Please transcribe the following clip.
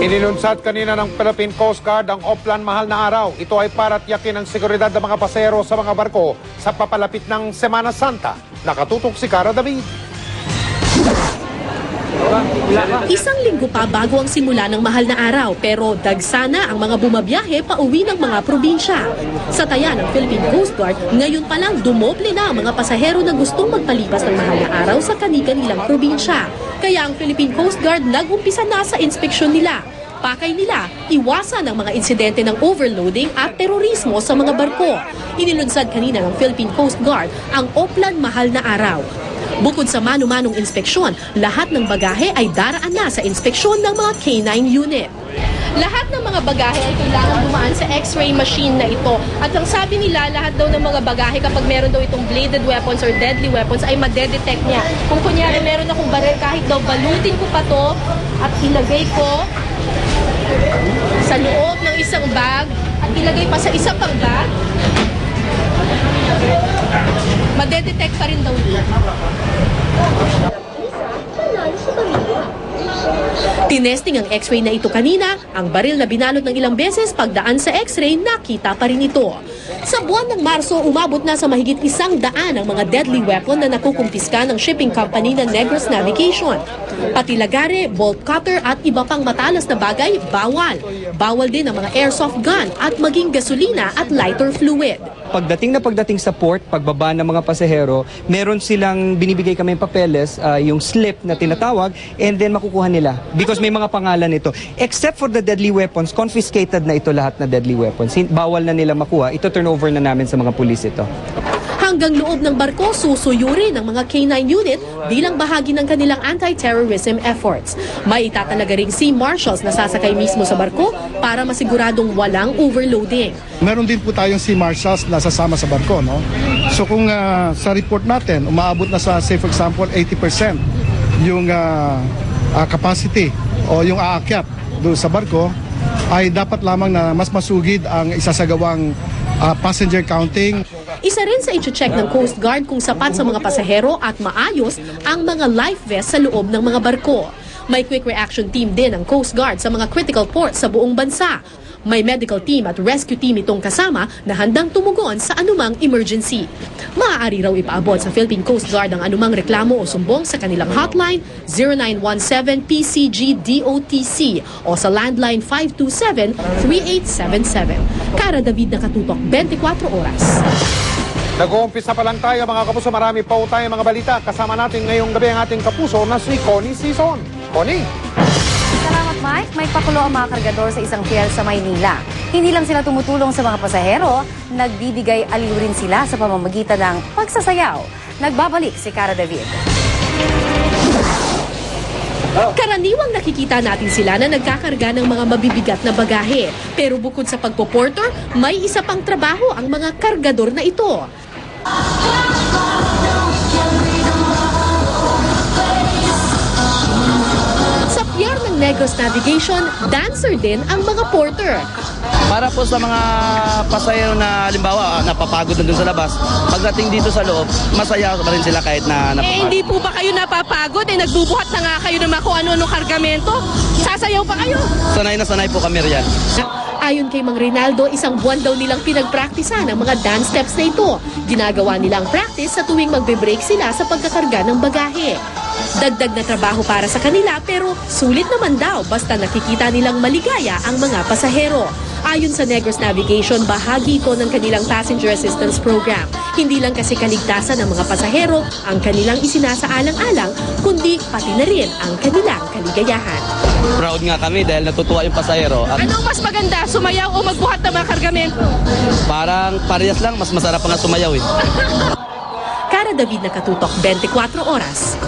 Inilunsad kanina ng Philippine Coast Guard ang Oplan Mahal na Araw. Ito ay para tiyakin ang seguridad ng mga pasahero sa mga barko sa papalapit ng Semana Santa. Nakatutok si Cara David. Isang linggo pa bago ang simula ng mahal na araw, pero dagsana ang mga bumabiyahe pauwi ng mga probinsya. Sa taya ng Philippine Coast Guard, ngayon pa lang dumoble na ang mga pasahero na gustong magpalipas ng mahal na araw sa kani-kanilang probinsya. Kaya ang Philippine Coast Guard nag-umpisa na sa inspeksyon nila. Pakay nila, iwasan ang mga insidente ng overloading at terorismo sa mga barko. Inilunsad kanina ng Philippine Coast Guard ang Oplan Mahal na Araw. Bukod sa mano-manong inspeksyon, lahat ng bagahe ay daraan na sa inspeksyon ng mga K9 unit. Lahat ng mga bagahe ay kailangan dumaan sa X-ray machine na ito. At ang sabi nila, lahat daw ng mga bagahe kapag meron daw itong bladed weapons or deadly weapons ay madedetect niya. Kung kunyari meron akong baril, kahit daw balutin ko pa to at ilagay ko sa loob ng isang bag at ilagay pa sa isa pang bag, madedetect pa rin daw niya. Tinesting ang X-ray na ito kanina, ang baril na binalot ng ilang beses pagdaan sa X-ray, nakita pa rin ito. Sa buwan ng Marso, umabot na sa mahigit 100 ang mga deadly weapon na nakukumpiska ng shipping company na Negros Navigation. Pati lagare, bolt cutter at iba pang matalas na bagay, bawal. Bawal din ang mga airsoft gun at maging gasolina at lighter fluid. Pagdating sa port, pagbaba ng mga pasahero, meron silang binibigay kami papeles, yung slip na tinatawag, and then makukuha nila. Because may mga pangalan ito. Except for the deadly weapons, confiscated na ito lahat na deadly weapons. Bawal na nila makuha. Ito turnover na namin sa mga pulis ito. Hanggang loob ng barko, susuyuri ng mga K9 unit bilang bahagi ng kanilang anti-terrorism efforts. May itatalaga ring sea marshals na sasakay mismo sa barko para masiguradong walang overloading. Meron din po tayong sea marshals na sasama sa barko, no? So kung sa report natin, umaabot na sa, say for example, 80% yung capacity o yung aakyat doon sa barko, ay dapat lamang na mas masugid ang isasagawang passenger counting. Isa rin sa i-check ng Coast Guard kung sapat sa mga pasahero at maayos ang mga life vest sa loob ng mga barko. May quick reaction team din ang Coast Guard sa mga critical ports sa buong bansa. May medical team at rescue team itong kasama na handang tumugon sa anumang emergency. Maaari raw ipaabot sa Philippine Coast Guard ang anumang reklamo o sumbong sa kanilang hotline 0917-PCG-DOTC o sa landline 527-3877. Cara David, nakatutok 24 oras. Nag-uumpisa pa lang tayo mga kapuso, marami pa tayong mga balita. Kasama natin ngayong gabi ang ating kapuso na si Connie Sison. Connie! Salamat, Mike. May pakulo ang mga kargador sa isang pier sa Maynila. Hindi lang sila tumutulong sa mga pasahero, nagbibigay aliw rin sila sa pamamagitan ng pagsasayaw. Nagbabalik si Cara David. Karaniwang nakikita natin sila na nagkakarga ng mga mabibigat na bagahe. Pero bukod sa pagpoporter, may isa pang trabaho ang mga kargador na ito. Sa pier ng Negros Navigation, dancer din ang mga porter. Para po sa mga pasahero na halimbawa napapagod na dun sa labas, pagdating dito sa loob, masaya pa rin sila kahit na napapagod. Hindi po ba kayo napapagod? Nagbubuhat na nga kayo ng mga kung ano-ano kargamento. Sasayaw pa kayo? Sanay na sanay po kami riyan. Ayon kay Mang Rinaldo, isang buwan daw nilang pinagpraktisan ang mga dance steps na ito. Ginagawa nilang practice sa tuwing magbe-break sila sa pagkakarga ng bagahe. Dagdag na trabaho para sa kanila pero sulit naman daw basta nakikita nilang maligaya ang mga pasahero. Ayon sa Negros Navigation, bahagi ito ng kanilang passenger assistance program. Hindi lang kasi kaligtasan ng mga pasahero ang kanilang isinasaalang-alang, kundi pati na rin ang kanilang kaligayahan. Proud nga kami dahil natutuwa yung pasahero. Anong mas maganda, sumayaw o magbuhat ng mga kargamento? Parang parehas lang, mas masarap pa nga sumayaw eh. Cara David, nakatutok 24 oras.